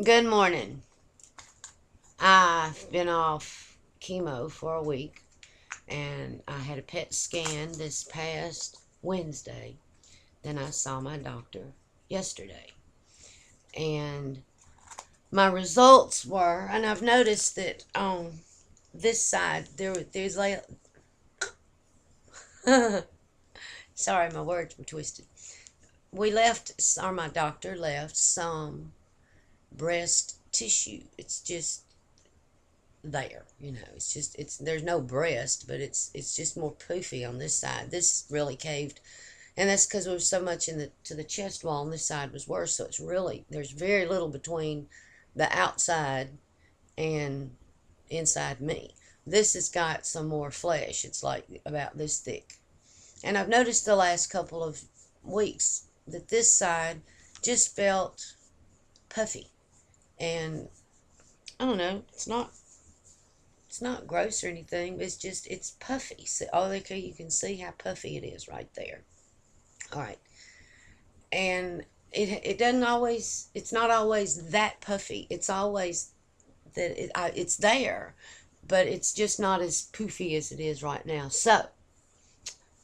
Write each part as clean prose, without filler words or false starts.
Good morning. I've been off chemo for a week and I had a PET scan this past Wednesday. Then I saw my doctor yesterday. And my results were, and I've noticed that on this side, there's like, sorry, my words were twisted. My doctor left some breast tissue. It's just there. There's no breast, but it's just more poofy on this side. This really caved, and that's because there was so much in the to the chest wall, and this side was worse. So it's really there's very little between the outside and inside me. This has got some more flesh. It's like about this thick, and I've noticed the last couple of weeks that this side just felt puffy, and I don't know. It's not gross or anything, but it's puffy. So, okay, you can see how puffy it is right there. All right. And it doesn't always, it's not always that puffy. It's always it's there, but it's just not as poofy as it is right now. So,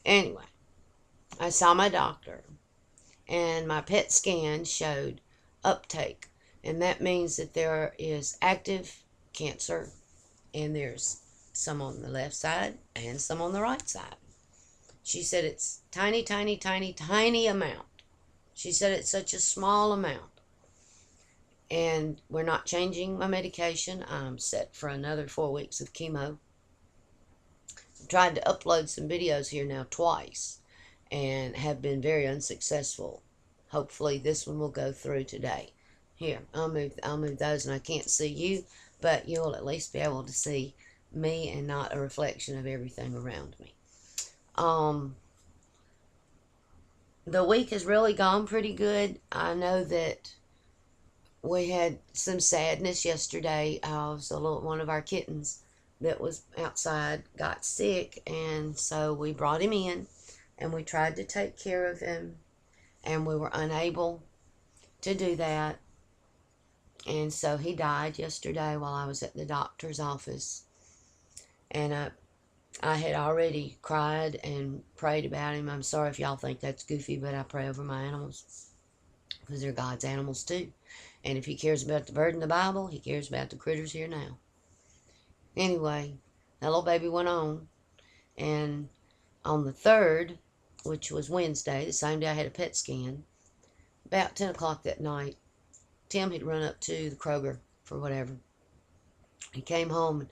anyway, I saw my doctor, and my PET scan showed uptake. And that means that there is active cancer, and there's some on the left side and some on the right side. She said it's tiny, tiny, tiny, tiny amount. She said it's such a small amount. And we're not changing my medication. I'm set for another 4 weeks of chemo. I've tried to upload some videos here now twice and have been very unsuccessful. Hopefully this one will go through today. Here, I'll move those, and I can't see you, but you'll at least be able to see me and not a reflection of everything around me. Um, the week has really gone pretty good. I know that we had some sadness yesterday. One of our kittens that was outside got sick, and so we brought him in, and we tried to take care of him, and we were unable to do that. And so he died yesterday while I was at the doctor's office. And I had already cried and prayed about him. I'm sorry if y'all think that's goofy, but I pray over my animals because they're God's animals too. And if he cares about the bird in the Bible, he cares about the critters here now. Anyway, that little baby went on. And on the 3rd, which was Wednesday, the same day I had a PET scan, about 10 o'clock that night, Tim had run up to the Kroger for whatever. He came home, and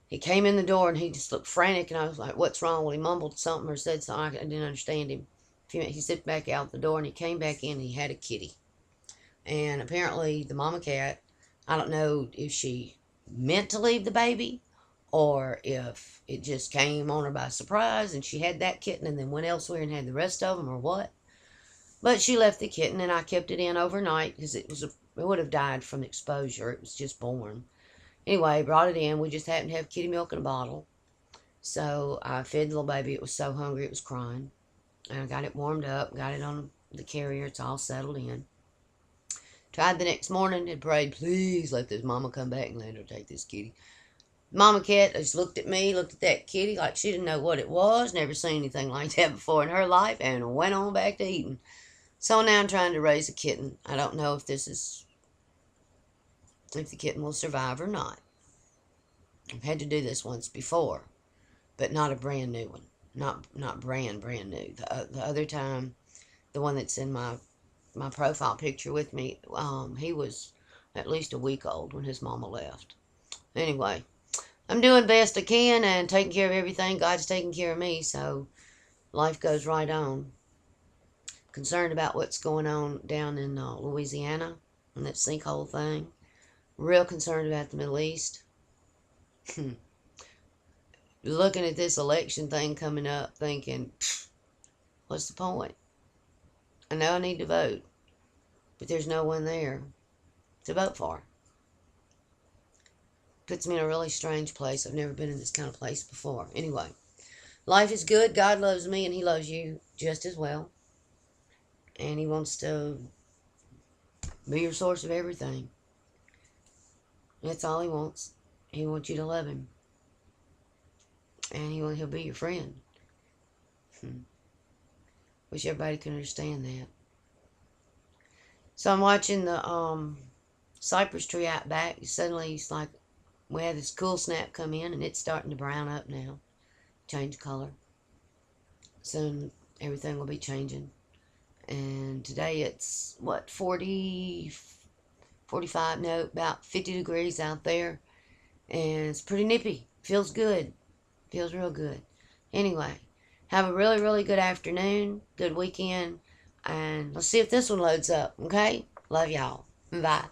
he came in the door, and he just looked frantic, and I was like, what's wrong? Well, he mumbled something or said something. I didn't understand him. He stepped back out the door, and he came back in, and he had a kitty. And apparently the mama cat, I don't know if she meant to leave the baby or if it just came on her by surprise and she had that kitten and then went elsewhere and had the rest of them, or what. But she left the kitten, and I kept it in overnight because it would have died from exposure. It was just born. Anyway, brought it in. We just happened to have kitty milk in a bottle. So I fed the little baby. It was so hungry it was crying. And I got it warmed up, got it on the carrier. It's all settled in. Tried the next morning and prayed, please let this mama come back and let her take this kitty. Mama cat just looked at me, looked at that kitty like she didn't know what it was, never seen anything like that before in her life, and went on back to eating. So now I'm trying to raise a kitten. I don't know if if the kitten will survive or not. I've had to do this once before, but not a brand new one. Not brand new. The other time, the one that's in my profile picture with me, he was at least a week old when his mama left. Anyway, I'm doing best I can and taking care of everything. God's taking care of me, so life goes right on. Concerned about what's going on down in Louisiana and that sinkhole thing. Real concerned about the Middle East. Looking at this election thing coming up, thinking, what's the point? I know I need to vote, but there's no one there to vote for. Puts me in a really strange place. I've never been in this kind of place before. Anyway, life is good. God loves me, and He loves you just as well. And He wants to be your source of everything. That's all he wants. He wants you to love him. And he'll be your friend. Wish everybody could understand that. So I'm watching the cypress tree out back. Suddenly it's like we had this cool snap come in and it's starting to brown up now. Change color. Soon everything will be changing. And today it's what, 40, 45, no, about 50 degrees out there. And it's pretty nippy. Feels good. Feels real good. Anyway, have a really, really good afternoon, good weekend, and let's see if this one loads up, okay? Love y'all. Bye.